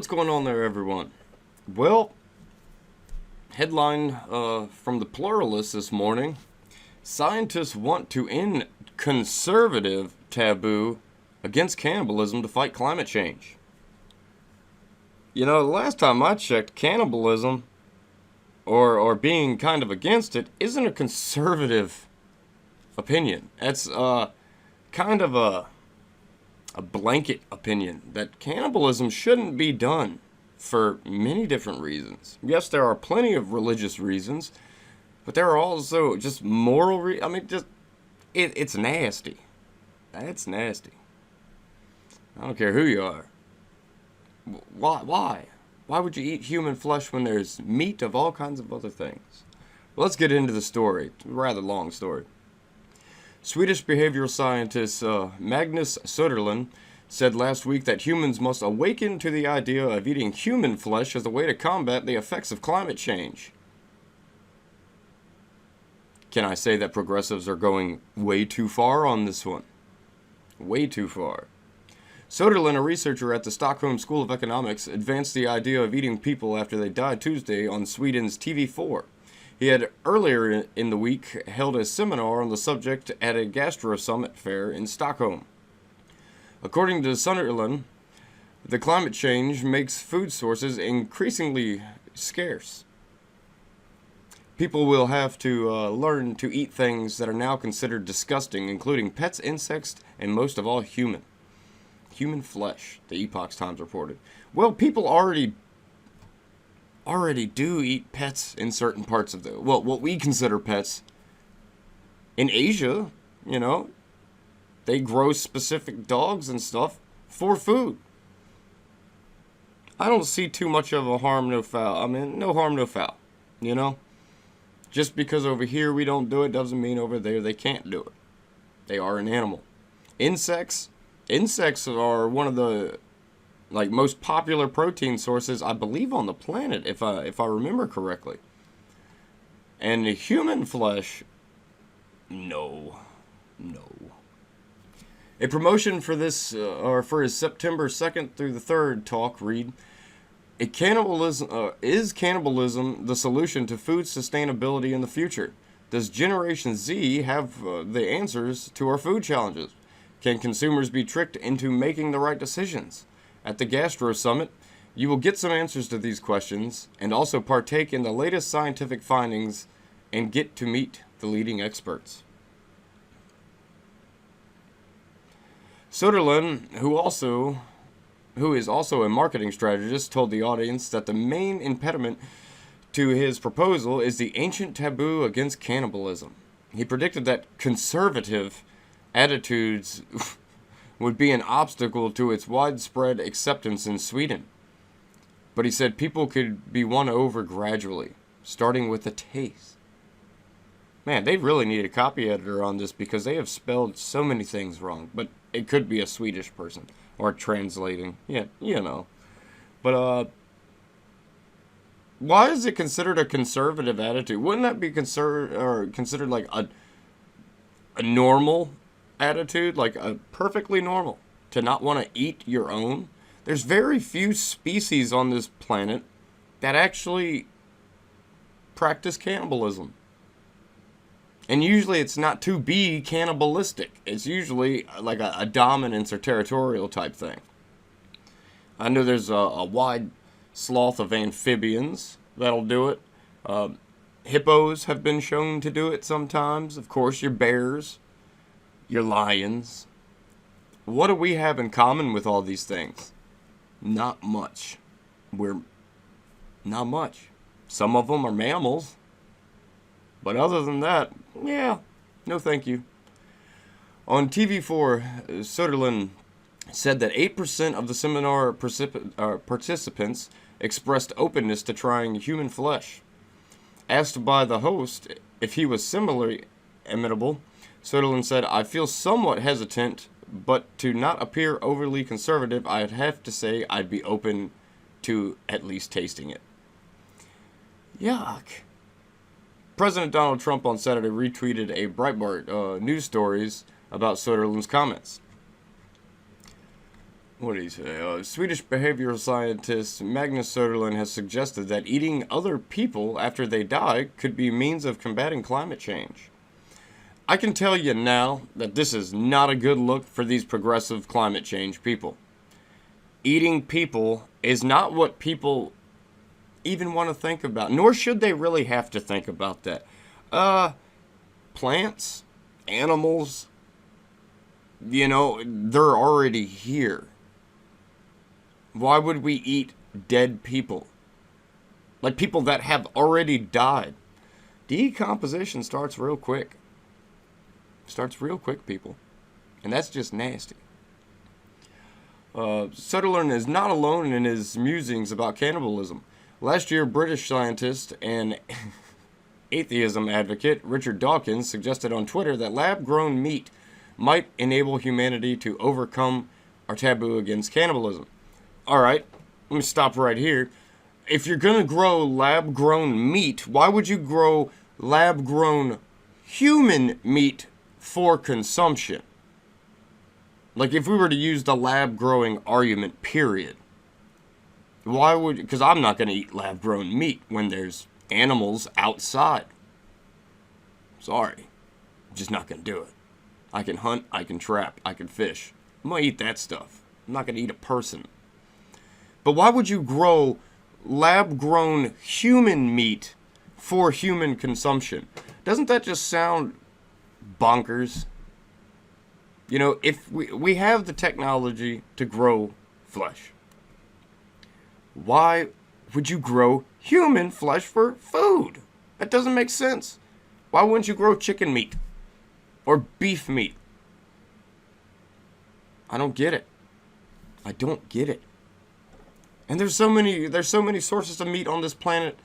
What's going on there, everyone? Well, headline from the Pluralist this morning. Scientists want to end conservative taboo against cannibalism to fight climate change. You know, the last time I checked, cannibalism, or being kind of against it, isn't a conservative opinion. It's kind of a blanket opinion that cannibalism shouldn't be done for many different reasons. Yes, there are plenty of religious reasons, but there are also just moral it's nasty. It's nasty. I don't care who you are. Why? Why would you eat human flesh when there's meat of all kinds of other things? Well, let's get into the story. It's a rather long story. Swedish behavioral scientist Magnus Söderlund said last week that humans must awaken to the idea of eating human flesh as a way to combat the effects of climate change. Can I say that progressives are going way too far on this one? Way too far. Söderlund, a researcher at the Stockholm School of Economics, advanced the idea of eating people after they died Tuesday on Sweden's TV4. He had earlier in the week held a seminar on the subject at a Gastro Summit fair in Stockholm. According to Söderlund, the climate change makes food sources increasingly scarce. People will have to learn to eat things that are now considered disgusting, including pets, insects, and most of all human flesh, the Epoch Times reported. Well, people already do eat pets in certain parts of what we consider pets. In Asia, you know, they grow specific dogs and stuff for food. I don't see too much of a harm, no foul. I mean, no harm, no foul, you know? Just because over here we don't do it doesn't mean over there they can't do it. They are an animal. Insects are one of the most popular protein sources, I believe, on the planet, if I remember correctly. And the human flesh, no. A promotion for this, or for his September 2nd through the 3rd talk read, is cannibalism the solution to food sustainability in the future? Does Generation Z have the answers to our food challenges? Can consumers be tricked into making the right decisions? At the Gastro Summit, you will get some answers to these questions and also partake in the latest scientific findings and get to meet the leading experts. Söderlund, who is also a marketing strategist, told the audience that the main impediment to his proposal is the ancient taboo against cannibalism. He predicted that conservative attitudes would be an obstacle to its widespread acceptance in Sweden. But he said people could be won over gradually, starting with a taste. Man, they really need a copy editor on this because they have spelled so many things wrong. But it could be a Swedish person or translating. Yeah, you know. But why is it considered a conservative attitude? Wouldn't that be considered like a normal attitude, like a perfectly normal, to not want to eat your own? There's very few species on this planet that actually practice cannibalism. And usually it's not to be cannibalistic. It's usually like a dominance or territorial type thing. I know there's a wide swath of amphibians that'll do it. Hippos have been shown to do it sometimes. Of course, your bears, your lions. What do we have in common with all these things? Not much. Not much. Some of them are mammals. But other than that, yeah, no thank you. On TV4, Söderlund said that 8% of the seminar participants expressed openness to trying human flesh. Asked by the host if he was similarly amenable, Söderlund said, "I feel somewhat hesitant, but to not appear overly conservative, I'd have to say I'd be open to at least tasting it." Yuck. President Donald Trump on Saturday retweeted a Breitbart news stories about Söderlund's comments. what did he say? Swedish behavioral scientist Magnus Söderlund has suggested that eating other people after they die could be a means of combating climate change. I can tell you now that this is not a good look for these progressive climate change people. Eating people is not what people even want to think about, nor should they really have to think about that. Plants, animals, they're already here. Why would we eat dead people? Like people that have already died. Decomposition starts real quick. People. And that's just nasty. Sutherland is not alone in his musings about cannibalism. Last year, British scientist and atheism advocate Richard Dawkins suggested on Twitter that lab-grown meat might enable humanity to overcome our taboo against cannibalism. Alright, let me stop right here. If you're going to grow lab-grown meat, why would you grow lab-grown human meat for consumption? Like if we were to use the lab-growing argument, period. Why would... Because I'm not going to eat lab-grown meat when there's animals outside. Sorry. I'm just not going to do it. I can hunt, I can trap, I can fish. I'm going to eat that stuff. I'm not going to eat a person. But why would you grow lab-grown human meat for human consumption? Doesn't that just sound bonkers? If we have the technology to grow flesh, why would you grow human flesh for food? That doesn't make sense. Why wouldn't you grow chicken meat or beef meat? I don't get it. I don't get it. And there's so many sources of meat on this planet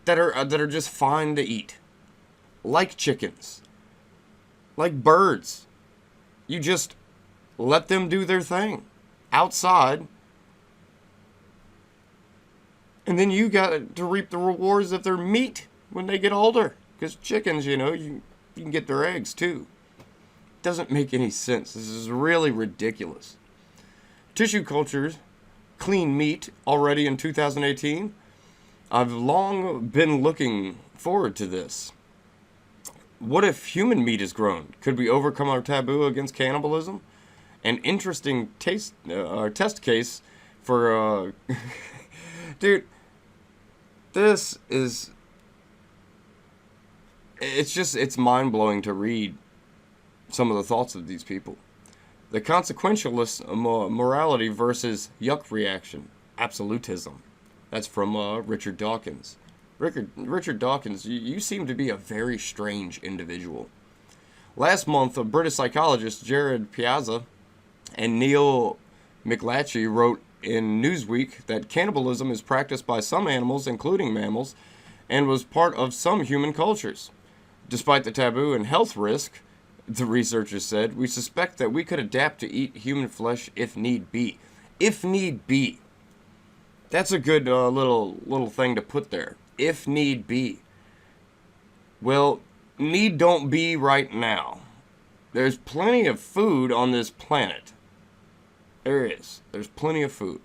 that are just fine to eat. Like chickens. Like birds. You just let them do their thing outside. And then you got to reap the rewards of their meat when they get older. Because chickens, you can get their eggs too. Doesn't make any sense. This is really ridiculous. Tissue cultures clean meat already in 2018. I've long been looking forward to this. What if human meat is grown? Could we overcome our taboo against cannibalism? An interesting test case for... Dude, this is... It's mind-blowing to read some of the thoughts of these people. The consequentialist morality versus yuck reaction. Absolutism. That's from Richard Dawkins. Richard Dawkins, you seem to be a very strange individual. Last month, British psychologist Jared Piazza and Neil McLatchy wrote in Newsweek that cannibalism is practiced by some animals, including mammals, and was part of some human cultures. Despite the taboo and health risk, the researchers said, we suspect that we could adapt to eat human flesh if need be. If need be. That's a good little thing to put there. If need be. Well, need don't be right now. There's plenty of food on this planet. There is. There's plenty of food.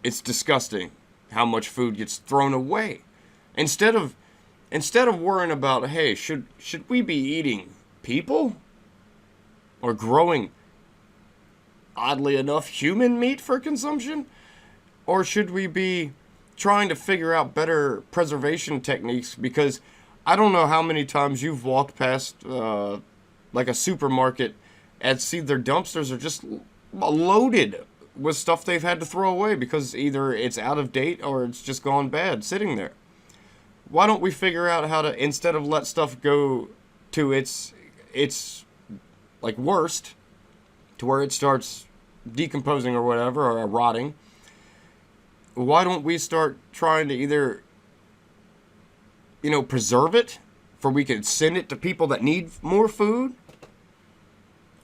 It's disgusting how much food gets thrown away. Instead of worrying about, hey, should we be eating people? Or growing, oddly enough, human meat for consumption? Or should we be trying to figure out better preservation techniques? Because I don't know how many times you've walked past like a supermarket and see their dumpsters are just loaded with stuff they've had to throw away because either it's out of date or it's just gone bad sitting there. Why don't we figure out how to, instead of let stuff go to its like worst, to where it starts decomposing or whatever, or rotting, why don't we start trying to either, preserve it, for we could send it to people that need more food,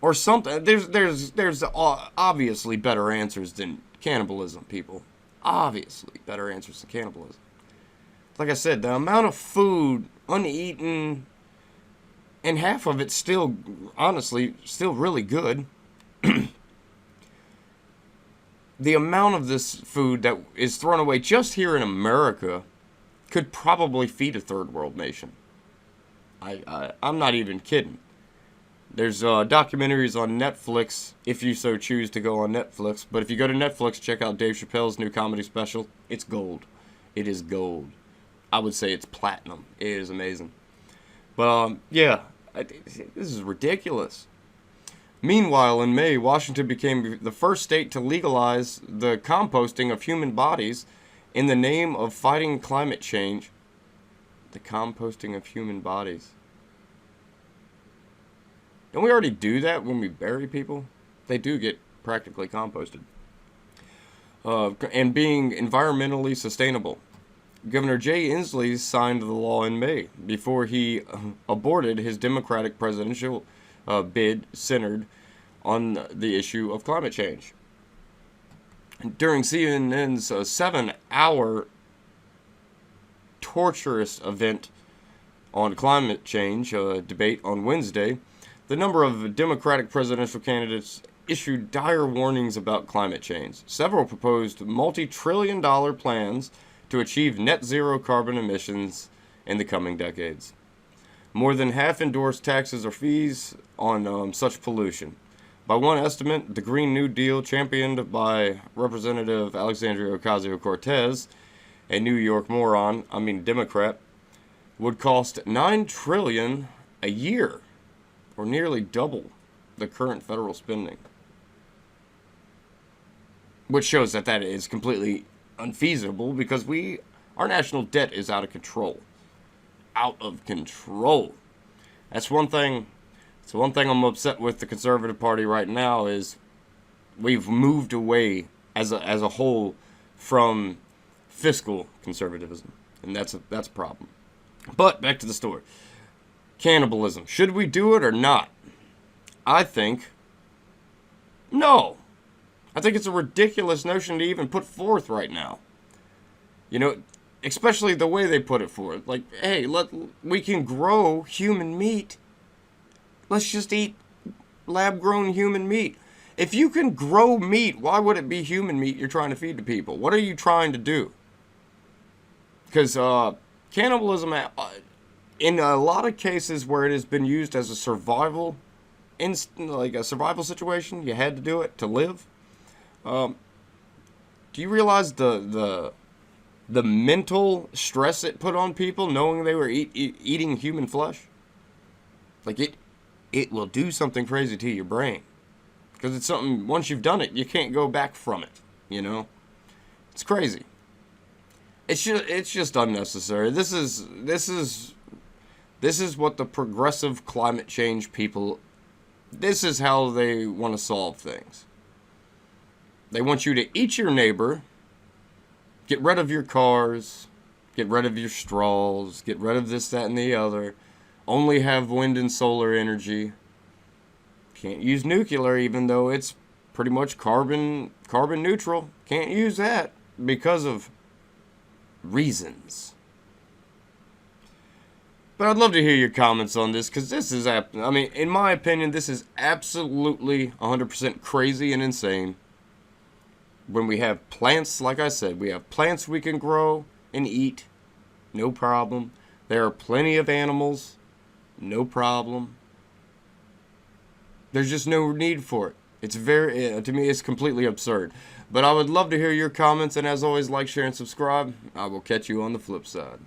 or something. There's obviously better answers than cannibalism, people. Obviously better answers than cannibalism. Like I said, the amount of food uneaten, and half of it's still, honestly, still really good. the amount of this food that is thrown away just here in America could probably feed a third world nation. I'm not even kidding. There's documentaries on Netflix, if you so choose to go on Netflix. But if you go to Netflix, check out Dave Chappelle's new comedy special. It's gold. It is gold. I would say it's platinum. It is amazing. But, yeah, this is ridiculous. Meanwhile, in May, Washington became the first state to legalize the composting of human bodies in the name of fighting climate change. The composting of human bodies. Don't we already do that when we bury people? They do get practically composted. And being environmentally sustainable. Governor Jay Inslee signed the law in May before he aborted his Democratic presidential bid centered on the issue of climate change. During CNN's 7-hour torturous event on climate change debate on Wednesday, the number of Democratic presidential candidates issued dire warnings about climate change. Several proposed multi-trillion-dollar plans to achieve net zero carbon emissions in the coming decades. More than half endorsed taxes or fees on such pollution. By one estimate, the Green New Deal, championed by Representative Alexandria Ocasio-Cortez, a New York Democrat, would cost $9 trillion a year, or nearly double the current federal spending. Which shows that is completely unfeasible because our national debt is out of control. Out of control. That's one thing. It's one thing I'm upset with the Conservative Party right now is we've moved away as a whole from fiscal conservatism, and that's a problem. But back to the story. Cannibalism. Should we do it or not? I think no. I think it's a ridiculous notion to even put forth right now. You know, especially the way they put it forth. Like, hey, we can grow human meat. Let's just eat lab-grown human meat. If you can grow meat, why would it be human meat you're trying to feed to people? What are you trying to do? Because cannibalism, in a lot of cases where it has been used as a survival, like a survival situation, you had to do it to live. Do you realize the mental stress it put on people knowing they were eating human flesh? Like it will do something crazy to your brain. Because it's something, once you've done it, you can't go back from it, you know? It's crazy. It's just unnecessary. This is what the progressive climate change people, this is how they want to solve things. They want you to eat your neighbor, get rid of your cars, get rid of your straws, get rid of this, that, and the other, only have wind and solar energy. Can't use nuclear even though it's pretty much carbon neutral. Can't use that because of reasons. But I'd love to hear your comments on this because this is, in my opinion, this is absolutely 100% crazy and insane. When we have plants, like I said, we have plants we can grow and eat, no problem. There are plenty of animals, no problem. There's just no need for it. It's to me, it's completely absurd. But I would love to hear your comments, and as always, like, share, and subscribe. I will catch you on the flip side.